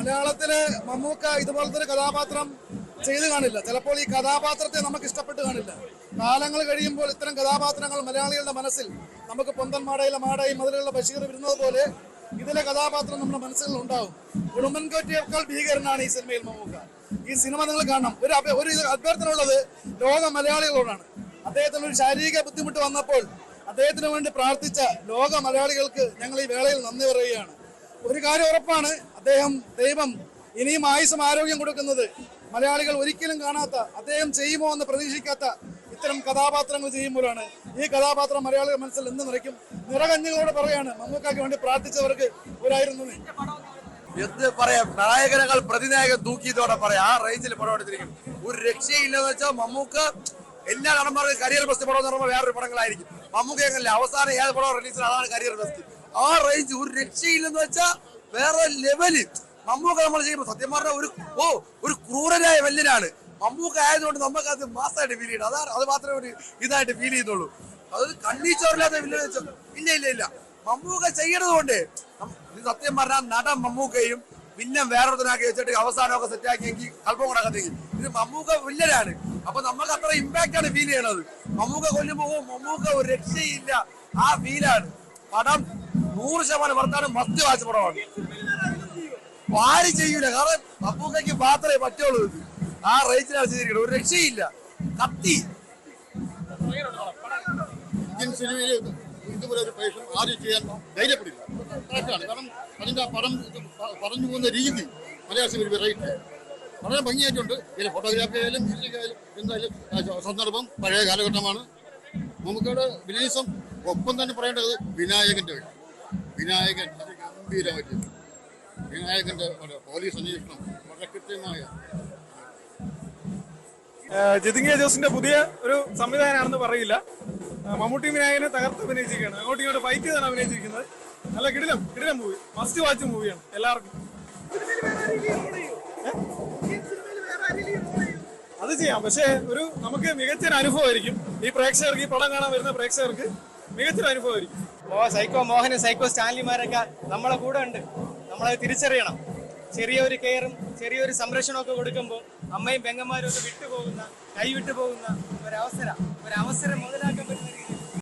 മലയാളത്തിലെ മമ്മൂക്ക ഇതുപോലത്തെ ഒരു കഥാപാത്രം ചെയ്തു കാണില്ല. ചിലപ്പോൾ ഈ കഥാപാത്രത്തെ നമുക്ക് ഇഷ്ടപ്പെട്ട് കാണില്ല. കാലങ്ങൾ കഴിയുമ്പോൾ ഇത്തരം കഥാപാത്രങ്ങൾ മലയാളികളുടെ മനസ്സിൽ നമുക്ക് പൊന്തൻ മാടയിലെ മാടയും മതിലുള്ള ബഷീർ വരുന്നത് പോലെ ഇതിലെ കഥാപാത്രം നമ്മുടെ മനസ്സിൽ ഉണ്ടാവും. ഉടുമ്പൻകോറ്റയേക്കാൾ ഭീകരനാണ് ഈ സിനിമയിൽ മമ്മൂക്ക. ഈ സിനിമ നിങ്ങൾ കാണണം. ഒരു അഭ്യർത്ഥന ഉള്ളത് ലോക മലയാളികളോടാണ്. അദ്ദേഹത്തിന് ഒരു ശാരീരിക ബുദ്ധിമുട്ട് വന്നപ്പോൾ അദ്ദേഹത്തിന് വേണ്ടി പ്രാർത്ഥിച്ച ലോക മലയാളികൾക്ക് ഞങ്ങൾ ഈ വേളയിൽ നന്ദി പറയുകയാണ്. ഒരു കാര്യം ഉറപ്പാണ്, ദൈവം ഇനിയും ആയുസ്സും ആരോഗ്യം കൊടുക്കുന്നത് മലയാളികൾ ഒരിക്കലും കാണാത്ത, അദ്ദേഹം ചെയ്യുമോ എന്ന് പ്രതീക്ഷിക്കാത്ത ഇത്തരം കഥാപാത്രങ്ങൾ ചെയ്യുമ്പോഴാണ്. ഈ കഥാപാത്രം മലയാളികളുടെ മനസ്സിൽ എന്ന് നിറയ്ക്കും. നിറകഞ്ഞുകളോട് പറയാണ്, മമ്മൂക്കാക്ക് വേണ്ടി പ്രാർത്ഥിച്ചവർക്ക് ഒരായിരുന്നു. എന്ത് പറയാം, നായകനങ്ങൾ പ്രതിനായകൻ തൂക്കിയതോടെ പറയാം. ആ റേഞ്ചിൽ പടം എടുത്തിരിക്കും. ഒരു രക്ഷയില്ലെന്ന് വെച്ചാൽ മമ്മൂക്ക എല്ലാ നടന്മാർക്കും കരിയർ ബെസ്റ്റ് പടം എന്ന് പറയുമ്പോൾ വേറൊരു പടങ്ങളായിരിക്കും. മമ്മൂക്ക എങ്ങനെ അവസാനം ഏത് പടം റിലീസിന് അതാണ് കരിയർ ബെസ്റ്റ്. ആ റേഞ്ച് ഒരു രക്ഷയില്ലെന്ന് വെച്ചാൽ വേറെ ലെവല്. മമ്മൂക്ക നമ്മൾ ചെയ്യുമ്പോൾ സത്യം പറഞ്ഞാൽ ഒരു ക്രൂരനായ വല്യനാണ്. മമ്മൂക്ക ആയതുകൊണ്ട് നമുക്ക് അത് മാസമായിട്ട് ഫീൽ ചെയ്യണം. അത് മാത്രമേ ഒരു ഇതായിട്ട് ഫീൽ ചെയ്യുന്നുള്ളൂ. അത് കണ്ണീച്ചോറില്ലാത്ത വില്ലൻ വെച്ചാൽ ഇല്ല. മമ്മൂക്ക ചെയ്യണത് കൊണ്ട് സത്യം പറഞ്ഞാൽ നടൻ മമ്മൂക്കയും വില്ലൻ വേറൊരുത്തനാക്കി വെച്ചിട്ട് അവസാനമൊക്കെ സെറ്റാക്കിയെങ്കിൽ അല്പം കൂടെ കത്തേക്ക്. ഇത് മമ്മൂക്ക വില്ലനാണ്. അപ്പൊ നമുക്ക് അത്ര ഇമ്പാക്ട് ആണ് ഫീൽ ചെയ്യണത്. മമ്മൂക്ക കൊല്ലുമ്പോ മമ്മൂക്ക ഒരു രക്ഷയില്ല. ആ ഫീലാണ്. പടം 100% വർത്താനം മസ്റ്റ് വാച്ച് പടമാണ്. ആരും ചെയ്യൂല. കാരണം മമ്മൂക്കയ്ക്ക് മാത്രമേ പറ്റുള്ളൂ. ആ റേഞ്ചിലാണ് ചെയ്തിരിക്കുന്നത്. ഒരു രക്ഷയില്ല. കത്തി ഇന്ത്യൻ സിനിമയിൽ ഇതുപോലെ ഒരു പേഷൻ ആരും ചെയ്യാൻ ധൈര്യപ്പെടില്ല. കറക്റ്റാണ്. കാരണം അതിൻ്റെ പടം പറഞ്ഞു പോകുന്ന രീതി മലയാള സിനിമയിൽ വെറൈറ്റി വളരെ ഭംഗിയായിട്ടുണ്ട്. ഇതിൽ ഫോട്ടോഗ്രാഫി ആയാലും മ്യൂസിക് ആയാലും എന്തായാലും സന്ദർഭം പഴയ കാലഘട്ടമാണ്. നമുക്കവിടെ വിനീസം ഒപ്പം തന്നെ പറയേണ്ടത് വിനായകൻ്റെ വിനായകൻ ഗംഭീരമായിട്ട് വിനായകൻ്റെ പോലീസ് അന്വേഷണം വളരെ കൃത്യമായ. ജിതിങ്ങ ജോസിന്റെ പുതിയ ഒരു സംവിധാനമാണെന്ന് പറയില്ല. മമ്മൂട്ടി വിനായകനെ തകർത്ത് അഭിനയിച്ചിരിക്കുകയാണ്. അങ്ങോട്ടും ഇങ്ങോട്ട് ഫൈറ്റ് ചെയ്താണ് അഭിനയിച്ചിരിക്കുന്നത്. നല്ല കിടിലം മൂവി, മസ്റ്റ് വാച്ച് മൂവിയാണ് എല്ലാവർക്കും. അത് ചെയ്യാം, പക്ഷേ നമുക്ക് മികച്ചൊരു അനുഭവമായിരിക്കും. ഈ പ്രേക്ഷകർക്ക്, ഈ പടം കാണാൻ വരുന്ന പ്രേക്ഷകർക്ക് മികച്ചൊരു അനുഭവമായിരിക്കും. സൈക്കോ മോഹനും സൈക്കോ സ്റ്റാൻലിമാരൊക്കെ നമ്മളെ കൂടെ ഉണ്ട്. നമ്മളത് തിരിച്ചറിയണം. ചെറിയൊരു കെയറും ചെറിയൊരു സംരക്ഷണമൊക്കെ കൊടുക്കുമ്പോൾ അമ്മയും പെങ്ങന്മാരും ഒക്കെ കൈവിട്ടു പോകുന്ന ഒരവസരം മുതലാക്കാൻ